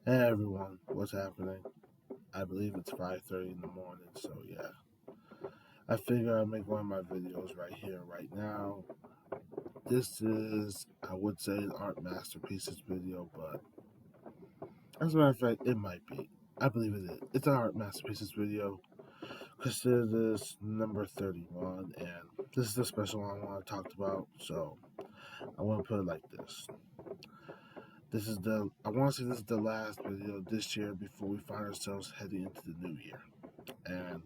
Hey everyone, what's happening? I believe it's 5:30 in the morning, so yeah. I figure I'll make one of my videos right here, right now. This is, I would say, an art masterpieces video, but as a matter of fact, it might be. I believe it is. It's an art masterpieces video. Consider this number 31, and this is the special one I want to talk about, so I want to put it like this. I want to say this is the last video this year before we find ourselves heading into the new year. And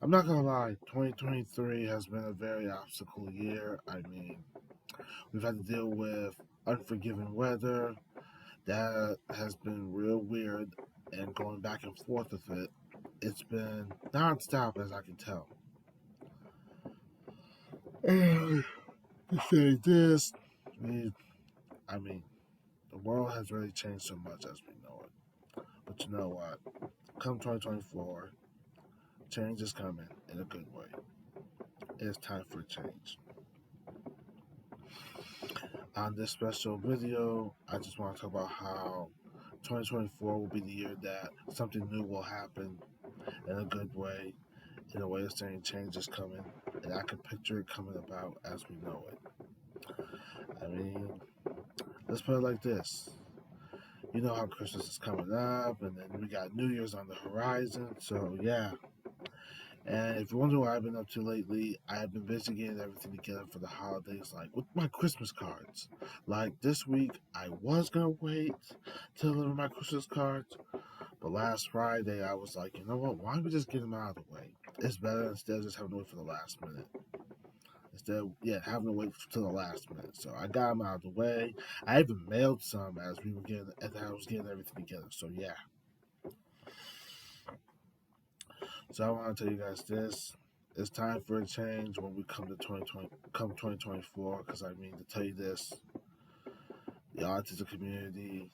I'm not gonna lie, 2023 has been a very obstacle year. I mean, we've had to deal with unforgiving weather that has been real weird, and going back and forth with it, it's been non-stop as I can tell. And to say this, I mean, the world has really changed so much as we know it. But you know what? Come 2024, change is coming in a good way. It is time for a change. On this special video, I just want to talk about how 2024 will be the year that something new will happen in a good way, in a way of saying change is coming, and I can picture it coming about as we know it. I mean, let's put it like this. You know how Christmas is coming up, and then we got New Year's on the horizon, so yeah. And if you wonder what I've been up to lately, I have been busy getting everything together for the holidays, like with my Christmas cards. Like this week, I was gonna wait to deliver my Christmas cards, but last Friday I was like, you know what? Why don't we just get them out of the way? It's better instead of just having to wait for the last minute. Instead, of, yeah, having to wait till the last minute. So I got them out of the way. I even mailed some as we were getting, as I was getting everything together. So yeah. So I want to tell you guys this. It's time for a change when we come to 2020, come 2024. Because I mean to tell you this, the autism community.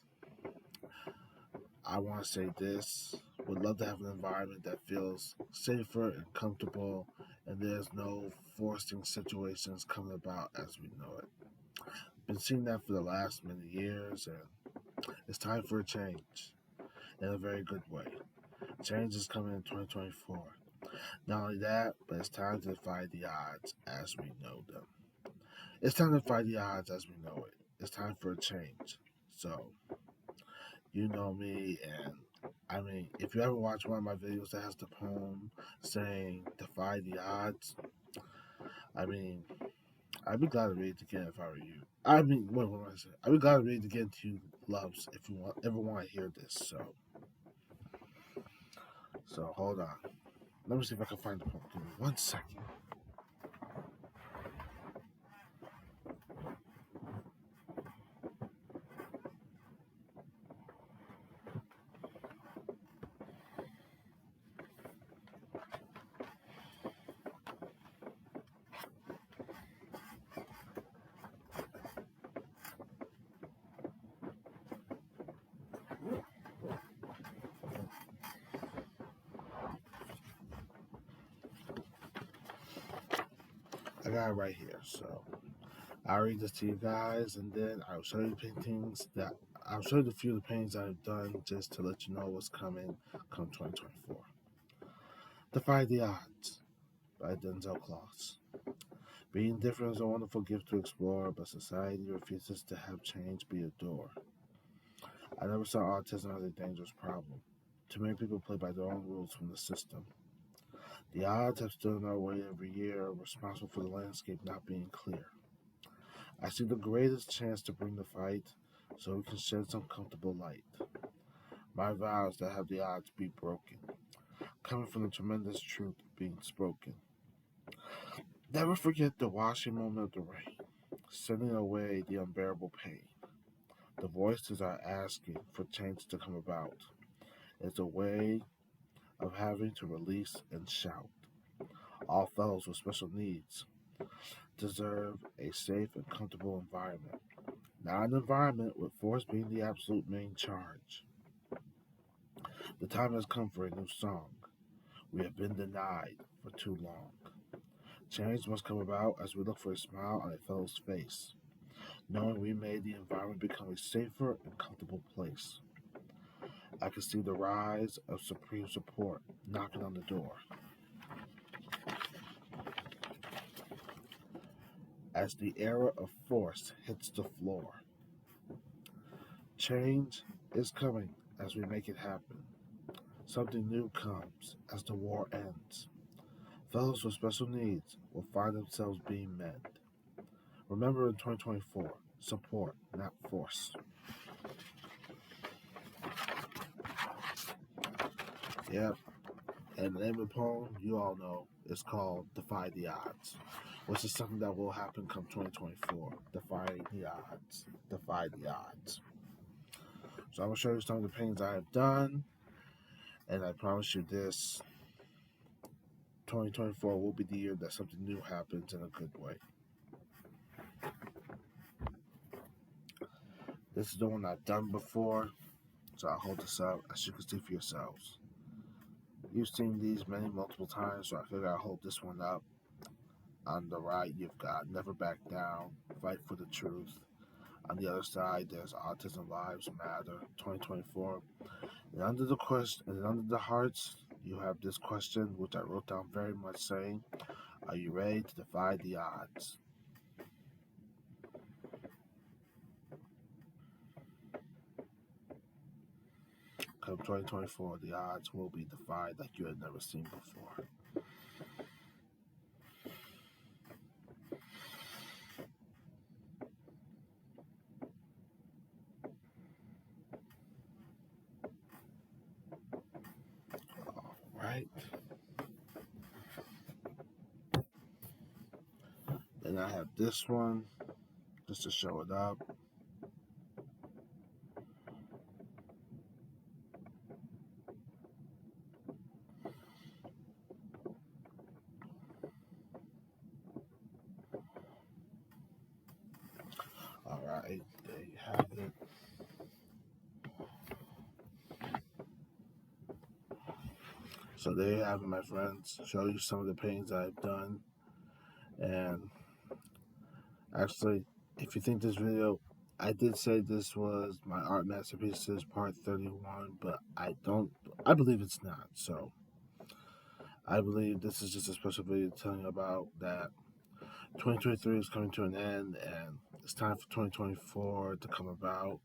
I want to say this. Would love to have an environment that feels safer and comfortable, and there's no forcing situations coming about as we know it. Been seeing that for the last many years, and it's time for a change in a very good way. Change is coming in 2024. Not only that, but it's time to defy the odds as we know them. It's time to fight the odds as we know it. It's time for a change. So, you know me, and I mean, if you ever watch one of my videos that has the poem saying defy the odds, I mean, I'd be glad to read it again if I were you. I mean, what am I saying? I'd be glad to read it again to you, loves, if you ever want to hear this. So hold on. Let me see if I can find the poem. Give me 1 second. I got it right here. So I'll read this to you guys, and then I'll show you the paintings that I'll show you a few of the paintings I've done just to let you know what's coming come 2024. Defy the Odds by Denzel Kloss. Being different is a wonderful gift to explore, but society refuses to have change be a door. I never saw autism as a dangerous problem. Too many people play by their own rules from the system. The odds have stood in our way every year, responsible for the landscape not being clear. I see the greatest chance to bring the fight so we can shed some comfortable light. My vows that have the odds be broken, coming from the tremendous truth being spoken. Never forget the washing moment of the rain, sending away the unbearable pain. The voices are asking for change to come about. It's a way of having to release and shout. All fellows with special needs deserve a safe and comfortable environment, not an environment with force being the absolute main charge. The time has come for a new song. We have been denied for too long. Change must come about as we look for a smile on a fellow's face, knowing we made the environment become a safer and comfortable place. I can see the rise of supreme support knocking on the door. As the era of force hits the floor, change is coming as we make it happen. Something new comes as the war ends. Those with special needs will find themselves being met. Remember in 2024, support, not force. Yep, and the name of the poem, you all know, is called Defy the Odds, which is something that will happen come 2024. Defying the odds. Defy the odds. So I'm going to show you some of the paintings I have done, and I promise you this, 2024 will be the year that something new happens in a good way. This is the one I've done before, so I'll hold this up as you can see for yourselves. You've seen these multiple times, so I figured I'll hold this one up. On the right, you've got Never Back Down, Fight for the Truth. On the other side, there's Autism Lives Matter 2024. And under the question, and under the hearts, you have this question, which I wrote down very much saying, are you ready to defy the odds? Come 2024, the odds will be defied like you had never seen before. All right. Then I have this one, just to show it up. All right, there you have it. So there you have it, my friends. Show you some of the paintings I've done. And actually, if you think this video, I did say this was my art masterpieces part 31, but I believe it's not. So I believe this is just a special video telling you about that 2023 is coming to an end, and it's time for 2024 to come about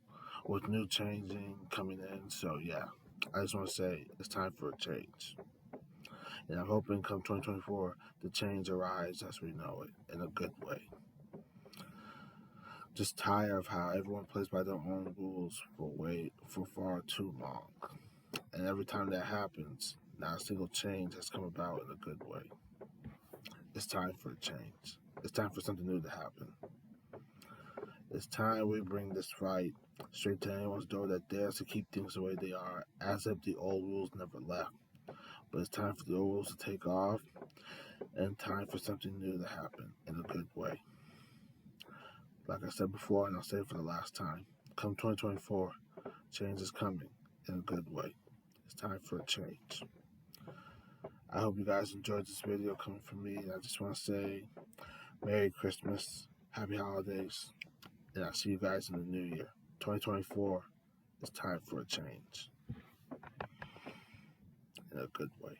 with new changing coming in. So yeah, I just want to say it's time for a change. And I'm hoping come 2024, the change arrives as we know it in a good way. Just tired of how everyone plays by their own rules for far too long. And every time that happens, not a single change has come about in a good way. It's time for a change. It's time for something new to happen. It's time we bring this fight straight to anyone's door that dares to keep things the way they are, as if the old rules never left. But it's time for the old rules to take off, and time for something new to happen in a good way. Like I said before, and I'll say it for the last time, come 2024, change is coming in a good way. It's time for a change. I hope you guys enjoyed this video coming from me. I just want to say Merry Christmas, Happy Holidays, and I'll see you guys in the new year. 2024, it's time for a change in a good way.